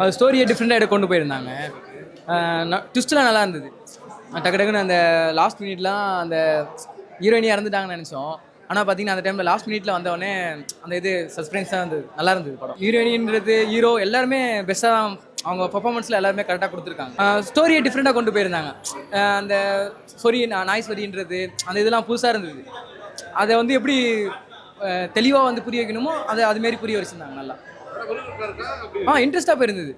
அது ஸ்டோரியை டிஃப்ரெண்ட்டாக கொண்டு போயிருந்தாங்க. ட்விஸ்ட்லாம் நல்லா இருந்தது. டக்கு டக்குன்னு அந்த லாஸ்ட் மினிட்லாம் அந்த ஹீரோயினி இறந்துட்டாங்கன்னு நினச்சோம். ஆனால் பார்த்தீங்கன்னா அந்த டைமில் லாஸ்ட் மினிட்ல வந்தவொடனே அந்த இது சஸ்பென்ஸாக இருந்தது. நல்லா இருந்தது படம். ஹீரோயினின்றது ஹீரோ எல்லாருமே பெஸ்ட்டாக தான் அவங்க பர்ஃபார்மன்ஸில் எல்லாருமே கரெக்டாக கொடுத்துருக்காங்க. ஸ்டோரியை டிஃப்ரெண்ட்டாக கொண்டு போயிருந்தாங்க. அந்த சொரி நாய் சொரின்றது அந்த இதெல்லாம் புதுசாக இருந்தது. அதை வந்து எப்படி தெளிவாக வந்து புரிய வைக்கணுமோ அதை அதுமாரி புரிய வச்சுருந்தாங்க நல்லா. இன்ட்ரெஸ்ட்டாக போயிருந்தது.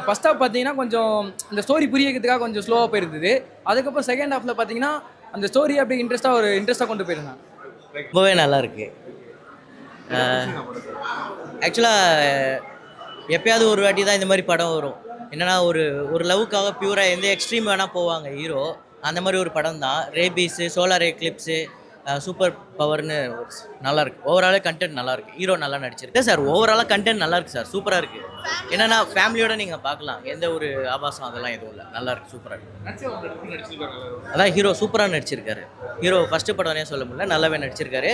ஃபர்ஸ்ட் ஹாஃப் பார்த்தீங்கன்னா கொஞ்சம் இந்த ஸ்டோரி புரிய வைக்கிறதுக்காக கொஞ்சம் ஸ்லோவாக போயிருந்தது. அதுக்கப்புறம் செகண்ட் ஹாஃபில் பார்த்தீங்கன்னா அந்த ஸ்டோரி அப்படி இன்ட்ரெஸ்ட்டாக கொண்டு போயிருந்தாங்க. ரொம்பவே நல்லா இருக்கு. ஆக்சுவலாக எப்பயாவது ஒரு வாட்டி தான் இந்த மாதிரி படம் வரும். என்னன்னா ஒரு லவ்வுக்காக பியூராக எந்த எக்ஸ்ட்ரீம் வேணால் போவாங்க ஹீரோ. அந்த மாதிரி ஒரு படம் தான். ரேபீஸு, சோலார் எக்லிப்ஸு, சூப்பர் பவர்னு நல்லாயிருக்கு. ஓவராலாக கண்டென்ட் நல்லாயிருக்கு. ஹீரோ நல்லா நடிச்சிருக்கு சார். ஓவராலாக கண்டென்ட் நல்லாயிருக்கு சார். சூப்பராக இருக்குது. என்னென்னா ஃபேமிலியோடு நீங்கள் பார்க்கலாம். எந்த ஒரு ஆபாசம் அதெல்லாம் எதுவும் இல்லை. நல்லாயிருக்கு. சூப்பராக இருக்குது. அதான் ஹீரோ சூப்பராக நடிச்சிருக்காரு. ஹீரோ ஃபஸ்ட்டு படம்னே சொல்ல முடியல, நல்லாவே நடிச்சிருக்காரு.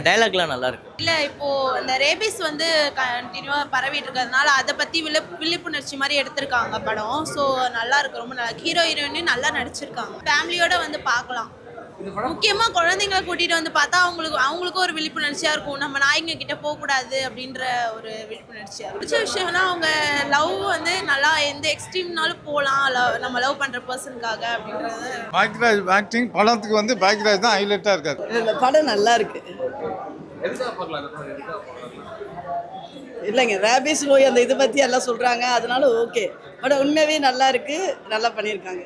டைலாக்லாம் நல்லாயிருக்கு. இல்லை இப்போது இந்த ரேபிஸ் வந்து கண்டினியூவாக பரவிட்டு இருக்கிறதுனால அதை பற்றி விழிப்புணர்ச்சி மாதிரி எடுத்திருக்காங்க படம். ஸோ நல்லா இருக்கு. ரொம்ப நல்லா ஹீரோ ஹீரோயினும் நல்லா நடிச்சிருக்காங்க. ஃபேமிலியோட வந்து பார்க்கலாம். முக்கியமாக குழந்தைங்களை கூட்டிகிட்டு வந்து பார்த்தா அவங்களுக்கும் ஒரு விழிப்புணர்ச்சியாக இருக்கும். நம்ம நாய்ங்க கிட்ட போகக்கூடாது அப்படின்ற ஒரு விழிப்புணர்ச்சியாக இருக்கும். பிடிச்ச விஷயம்னா அவங்க லவ் வந்து நல்லா எந்த எக்ஸ்ட்ரீம்னாலும் போகலாம். நம்ம லவ் பண்ணுற பர்சனுக்காக அப்படின்றது. பாக்யராஜ் ஆக்டிங் படத்துக்கு வந்து பாக்யராஜ் தான் ஹைலைட்டாக இருக்காரு. இந்த படம் நல்லா இருக்கு. இல்லைங்க, ரேபிஸ் நோய் அந்த இதை பற்றி எல்லாம் சொல்கிறாங்க, அதனால ஓகே. பட் உண்மையாகவே நல்லா இருக்கு. நல்லா பண்ணியிருக்காங்க.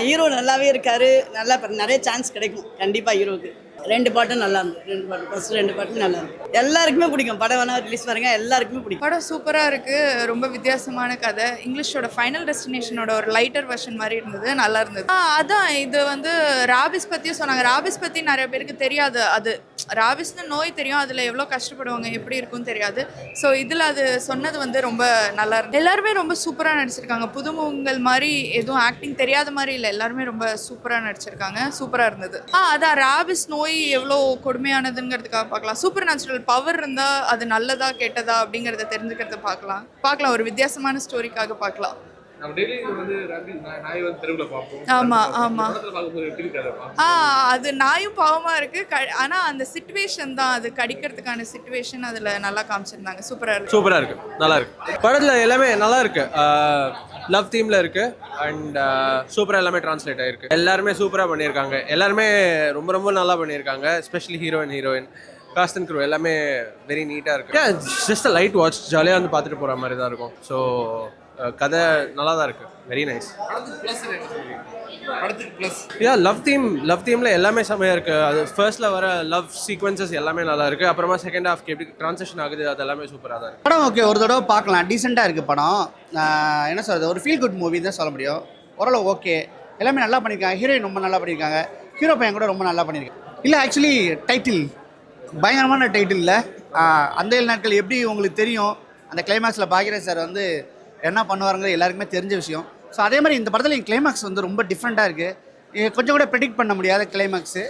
ஹீரோ நல்லாவே இருக்காரு. நல்லா நிறைய சான்ஸ் கிடைக்கும் கண்டிப்பாக ஹீரோவுக்கு. ரெண்டு பாட்டும் நல்லா இருந்தது. ரெண்டு பாட்டு ஃபர்ஸ்ட் ரெண்டு பாட்டும் நல்லா இருக்கு. எல்லாருக்குமே பிடிக்கும். படம் வேணா ரிலீஸ் பாருங்க, எல்லாருக்குமே பிடிக்கும். படம் சூப்பராக இருக்குது. ரொம்ப வித்தியாசமான கதை. இங்கிலீஷோட ஃபைனல் டெஸ்டினேஷனோட ஒரு லைட்டர் வெர்ஷன் மாதிரி இருந்தது. நல்லா இருந்தது. அதான் இது வந்து ராபிஸ் பற்றியும் சொன்னாங்க. ராபிஸ் பற்றி நிறைய பேருக்கு தெரியாது. அது ராபிஸ்னு நோய் தெரியும், அதில் எவ்வளோ கஷ்டப்படுவாங்க, எப்படி இருக்குன்னு தெரியாது. ஸோ இதில் அது சொன்னது வந்து ரொம்ப நல்லா இருந்தது. எல்லாருமே ரொம்ப சூப்பராக நடிச்சிருக்காங்க. புதுமுகங்கள் மாதிரி எதுவும் ஆக்டிங் தெரியாத மாதிரி இல்லை. எல்லாருமே ரொம்ப சூப்பராக நடிச்சிருக்காங்க. சூப்பராக இருந்தது. அதான் ராபிஸ் நோய் எவ்வளோ கொடுமையானதுங்கிறதுக்காக பார்க்கலாம். சூப்பர் நேச்சுரல் பவர் இருந்தால் அது நல்லதா கெட்டதா அப்படிங்கிறத தெரிஞ்சுக்கிறத பார்க்கலாம். ஒரு வித்தியாசமான ஸ்டோரிக்காக பார்க்கலாம். அது நாயும் பாவமா இருக்கு. ஆனா அந்த சிச்சுவேஷன் தான், அது கடிக்கிறதுக்கான சிச்சுவேஷன் அதுல நல்லா காமிச்சிருந்தாங்க. சூப்பரா இருக்கு. நல்லா இருக்கு. படத்துல எல்லாமே நல்லா இருக்கு. லவ் தீம்ல இருக்கு அண்ட் சூப்பரா எல்லாமே டிரான்ஸ்லேட் ஆயிருக்கு. எல்லாருமே சூப்பரா பண்ணியிருக்காங்க. எல்லாருமே ரொம்ப ரொம்ப நல்லா பண்ணியிருக்காங்க. Especially heroine cast and crew எல்லாமே வெரி நீட்டாக இருக்குது. ஜஸ்ட் லைட் வாட்ச், ஜாலியாக வந்து பார்த்துட்டு போகிற மாதிரி தான் இருக்கும். ஸோ கதை நல்லா தான் இருக்குது. Very nice. லவ் தீமில் எல்லாமே செம்மையாக இருக்குது. அது ஃபர்ஸ்ட்டில் வர லவ் சீக்வன்சஸ் எல்லாமே நல்லா இருக்குது. அப்புறமா செகண்ட் ஹாஃப்க்கு எப்படி ட்ரான்ஸிஷன் ஆகுது அது எல்லாமே சூப்பராக தான் இருக்குது. படம் ஓகே, ஒரு தடவை பார்க்கலாம். டீசெண்டாக இருக்குது படம். என்ன சொல்கிறது, ஒரு ஃபீல் குட் மூவி தான் சொல்ல முடியும். ஓரளவு ஓகே, எல்லாமே நல்லா பண்ணியிருக்காங்க. ஹீரோயின் ரொம்ப நல்லா பண்ணியிருக்காங்க. ஹீரோ பையன் கூட ரொம்ப நல்லா பண்ணியிருக்காங்க. இல்லை ஆக்சுவலி டைட்டில் பயங்கரமான டைட்டில் இல்லை. அந்த 7 நாட்கள் எப்படி உங்களுக்கு தெரியும், அந்த கிளைமேக்ஸில் பாக்யராஜ் சார் வந்து என்ன பண்ணுவாருங்கிறது எல்லாருக்குமே தெரிஞ்ச விஷயம். ஸோ அதே மாதிரி இந்த படத்தில் என் கிளைமேக்ஸ் வந்து ரொம்ப டிஃப்ரெண்ட்டாக இருக்குது. கொஞ்சம் கூட ப்ரெடிக்ட் பண்ண முடியாத கிளைமேக்ஸு.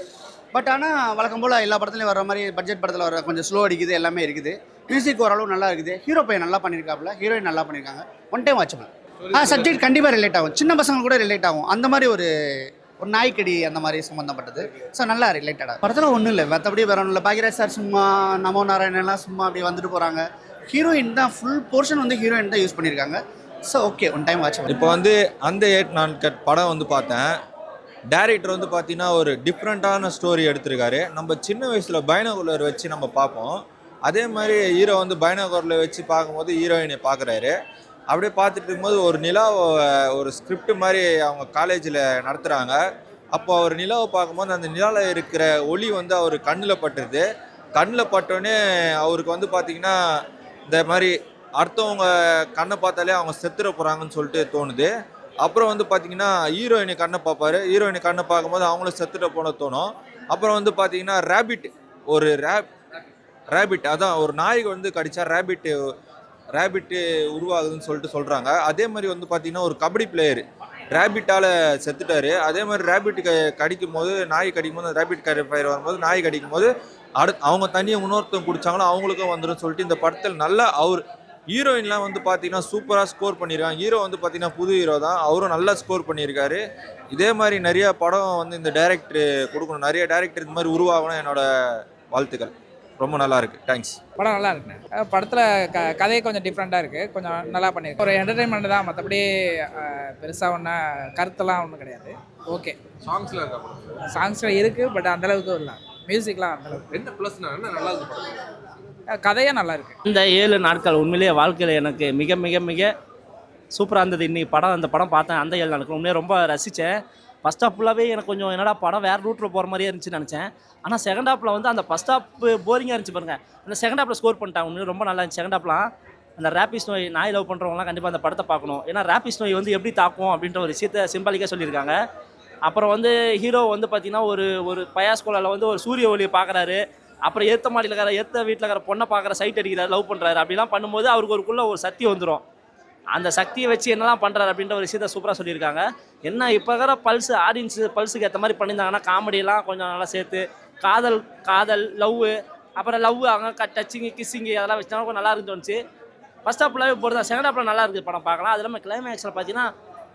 பட் ஆனால் வழக்கம் போல் எல்லா படத்துலையும் வர மாதிரி பட்ஜெட் படத்தில் வர கொஞ்சம் ஸ்லோ அடிக்குது, எல்லாமே இருக்குது. மியூசிக் ஓரளவு நல்லா இருக்குது. ஹீரோ பையன் நல்லா பண்ணியிருக்காப்புல, ஹீரோயின் நல்லா பண்ணியிருக்காங்க. One time watchable. சப்ஜெக்ட் கண்டிப்பாக ரிலேட் ஆகும். சின்ன பசங்க கூட ரிலேட் ஆகும். அந்த மாதிரி ஒரு நாய்க்கடி அந்த மாதிரி சம்மந்தப்பட்டது. ஸோ நல்லா ரிலேட்டடாக படத்தில் ஒன்றும் இல்லை. மற்றபடி வேற ஒன்றும் இல்லை. பாக்யராஜ் சார் சும்மா, நமோ நாராயணெல்லாம் சும்மா அப்படி வந்துட்டு போகிறாங்க. ஹீரோயின் தான் ஃபுல் போர்ஷன் வந்து ஹீரோயின் தான் யூஸ் பண்ணியிருக்காங்க. So okay, one time watch. இப்போ வந்து அந்த 8 நாட்கள் படம் வந்து பார்த்தேன். டேரக்டர் வந்து பார்த்தீங்கன்னா ஒரு டிஃப்ரெண்ட்டான ஸ்டோரி எடுத்திருக்காரு. நம்ம சின்ன வயசில் பைனாகுலர் வச்சு நம்ம பார்ப்போம். அதே மாதிரி ஹீரோ வந்து பைனாகுலர் வச்சு பார்க்கும்போது ஹீரோயினை பார்க்குறாரு. அப்படியே பார்த்துட்டு இருக்கும்போது ஒரு நிலாவை ஒரு ஸ்கிரிப்ட் மாதிரி அவங்க காலேஜில் நடத்துகிறாங்க. அப்போ அவர் நிலாவை பார்க்கும்போது அந்த நிலாவில் இருக்கிற ஒளி வந்து அவர் கண்ணில் பட்டுருது. கண்ணில் பட்டோடனே அவருக்கு வந்து பார்த்திங்கன்னா இந்த மாதிரி அடுத்தவங்க கண்ணை பார்த்தாலே அவங்க செத்துற போகிறாங்கன்னு சொல்லிட்டு தோணுது. அப்புறம் வந்து பார்த்திங்கன்னா ஹீரோயினை கண்ணை பார்ப்பாரு. ஹீரோயினை கண்ணை பார்க்கும்போது அவங்களும் செத்துட்ட போன தோணும். அப்புறம் வந்து பார்த்திங்கன்னா ரேபிட் அதான் ஒரு நாய்க்கு வந்து கடிச்சா ரேபிட்டு உருவாகுதுன்னு சொல்லிட்டு சொல்கிறாங்க. அதே மாதிரி வந்து பார்த்திங்கன்னா ஒரு கபடி பிளேயர் ரேபிட்டால் செத்துட்டாரு. அதே மாதிரி ரேபிட்டு கடிக்கும் போது, நாய் கடிக்கும் போது, ரேபிட் ஃபயர் வரும்போது நாய் கடிக்கும் போது அவங்க தண்ணியை இன்னொருத்தவங்க குடித்தாங்களோ அவங்களுக்கும் வந்துடும் சொல்லிட்டு இந்த படத்தில் நல்லா ஹீரோயின்லாம் வந்து பார்த்தீங்கன்னா சூப்பராக ஸ்கோர் பண்ணியிருக்காங்க. ஹீரோ வந்து பார்த்தீங்கன்னா புது ஹீரோ தான், அவரும் நல்லா ஸ்கோர் பண்ணியிருக்காரு. இதே மாதிரி நிறைய படம் வந்து இந்த டைரக்டர் கொடுக்கணும், நிறைய டைரக்டர் இந்த மாதிரி உருவாகணும் என்னோட வாழ்த்துக்கள். ரொம்ப நல்லா இருக்கு. தேங்க்ஸ். படம் நல்லா இருக்குண்ணே. படத்தில் கதையை கொஞ்சம் டிஃப்ரெண்ட்டாக இருக்குது, கொஞ்சம் நல்லா பண்ணியிருக்கு. ஒரு என்டர்டைன்மெண்ட் தான், மற்றபடி பெருசாக ஒன்றும் கருத்தெல்லாம் ஒன்றும் கிடையாது. ஓகே. சாங்ஸ்லாம் இருக்கா படம்? சாங்ஸில் இருக்குது, பட் அந்தளவுக்கு இல்லை. மியூசிக்லாம் அந்தளவுக்கு. என்ன ப்ளஸ்னா என்ன நல்லா இருக்கு படம்? கதையே நல்லா இருக்குது. இந்த 7 நாட்கள் உண்மையிலேயே வாழ்க்கையில் எனக்கு மிக மிக மிக சூப்பராக இருந்தது. இன்னைக்கு அந்த படம் பார்த்தேன். அந்த 7 நாட்கள் உண்மையிலே ரொம்ப ரசித்தேன். ஃபஸ்ட் ஹாப் ஃபுல்லாகவே எனக்கு கொஞ்சம் என்னடா படம் வேறு ரூட்டில் போகிற மாதிரியே இருந்துச்சுன்னு நினச்சேன். ஆனால் செகண்ட் ஹாப்பில் வந்து அந்த ஃபஸ்ட் ஹாப் போரிங்காக இருந்துச்சு பாருங்கள், அந்த செகண்ட் ஹாப்பில் ஸ்கோர் பண்ணிட்டாங்க. உண்மையிலே ரொம்ப நல்லா இருந்துச்சு. செகண்ட் ஹாப்லாம் அந்த ரேபிஸ் நோய், நாய் லவ் பண்ணுறவங்களாம் கண்டிப்பாக அந்த படத்தை பார்க்கணும். ஏன்னா ரேபிஸ் நோய் வந்து எப்படி தாக்கும் அப்படின்ற ஒரு விஷயத்தை சிம்பாலிக்காக சொல்லியிருக்காங்க. அப்புறம் வந்து ஹீரோ வந்து பார்த்திங்கன்னா ஒரு பயாஸ்கோலாவில் வந்து ஒரு சூரிய ஒளியை பார்க்குறாரு. அப்புறம் ஏற்ற மாடியில் இருக்கிற வீட்டில் இருக்கிற பொண்ணை பார்க்குற சைட் அடிக்கிறார், லவ் பண்ணுறாரு. அப்படிலாம் பண்ணும்போது அவருக்கு ஒரு சக்தி வந்துடும். அந்த சக்தியை வச்சு என்னெல்லாம் பண்ணுறாரு அப்படின்ற ஒரு விஷயத்தை சூப்பராக சொல்லியிருக்காங்க. என்ன இப்போ இருக்கிற ஆடியன்ஸு பல்ஸுக்கு ஏற்ற மாதிரி பண்ணியிருந்தாங்கன்னா காமெடியெல்லாம் கொஞ்சம் நல்லா சேர்த்து காதல் லவ் அங்கே டச்சிங்கு கிஸ்ஸிங்கு அதெல்லாம் வச்சுட்டாங்க கொஞ்சம் நல்லா இருந்து தோணுச்சு. ஃபஸ்ட் ஹாப்பில் போகிறது, செகண்ட் ஹாப்பில் நல்லா இருக்குது படம் பார்க்கலாம். அது இல்லாமல் கிளைமேக்ஸில் பார்த்தீங்கன்னா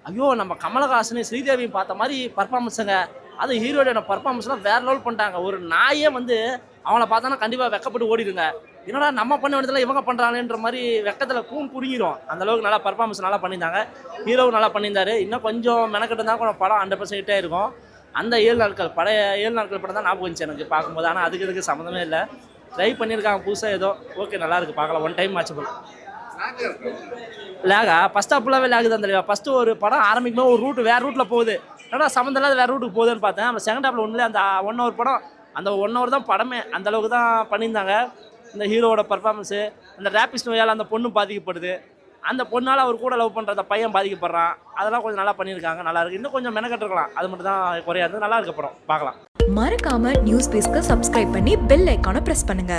ஐயோ நம்ம கமலஹாசன் ஸ்ரீதேவியும் பார்த்த மாதிரி பர்ஃபார்மன்ஸுங்க. அது ஹீரோட பர்ஃபார்மன்ஸ்லாம் வேறு லெவல் பண்ணிட்டாங்க. ஒரு நாயே வந்து அவங்கள பார்த்தோன்னா கண்டிப்பாக வெக்கப்பட்டு ஓடிடுங்க. என்னடா நம்ம பண்ண வேண்டியதில் இவங்க பண்ணுறாங்கன்ற மாதிரி வெக்கத்தில் புரிஞ்சிடும். அந்தளவுக்கு நல்லா பர்ஃபார்மன்ஸ் நல்லா பண்ணியிருந்தாங்க. ஹீரோவும் நல்லா பண்ணியிருந்தாரு. இன்னும் கொஞ்சம் மெனக்கிட்டு இருந்தால் கொஞ்சம் படம் 100% இருக்கும். அந்த 7 நாட்கள் பழைய 7 நாட்கள் படம் தான் ஞாபகம் வந்துச்சு எனக்கு பார்க்கும்போது. ஆனால் அதுக்கு சம்மந்தமே இல்லை. ட்ரை பண்ணியிருக்காங்க புதுசாக ஏதோ. ஓகே, நல்லா இருக்குது, பார்க்கலாம். One time watchable. லேகா ஃபஸ்ட் ஹாப் ஃபுல்லாகவே லேகு தான் தெரியல. ஃபஸ்ட்டு ஒரு படம் ஆரம்பிக்கும்போது ஒரு ரூட்டு வேறு ரூட்டில் போகுது, ஏன்னா சம்மந்தம் இல்லாத வேறு ரூட்டுக்கு போகுதுன்னு பார்த்தேன். அந்த செகண்ட் ஹாப்பில் ஒன்றுல அந்த 1 hour படம், அந்த 1 hour தான் படமே. அந்தளவுக்கு தான் பண்ணியிருந்தாங்க. இந்த ஹீரோவோட பர்ஃபார்மன்ஸு, அந்த ரேபிஸ் நோயால் அந்த பொண்ணு பாதிக்கப்படுது, அந்த பொண்ணால் அவர் கூட லவ் பண்ணுற அந்த பையன் பாதிக்கப்படுறான். அதெல்லாம் கொஞ்சம் நல்லா பண்ணியிருக்காங்க. நல்லா இருக்குது. இன்னும் கொஞ்சம் மெனக்கட்டுருக்கலாம், அது மட்டும் தான் குறையாது. நல்லா இருக்க படம், பார்க்கலாம். மறக்காம நியூஸ் பேஸ்க்கு சப்ஸ்கிரைப் பண்ணி பெல் ஐக்கானை பிரஸ் பண்ணுங்க.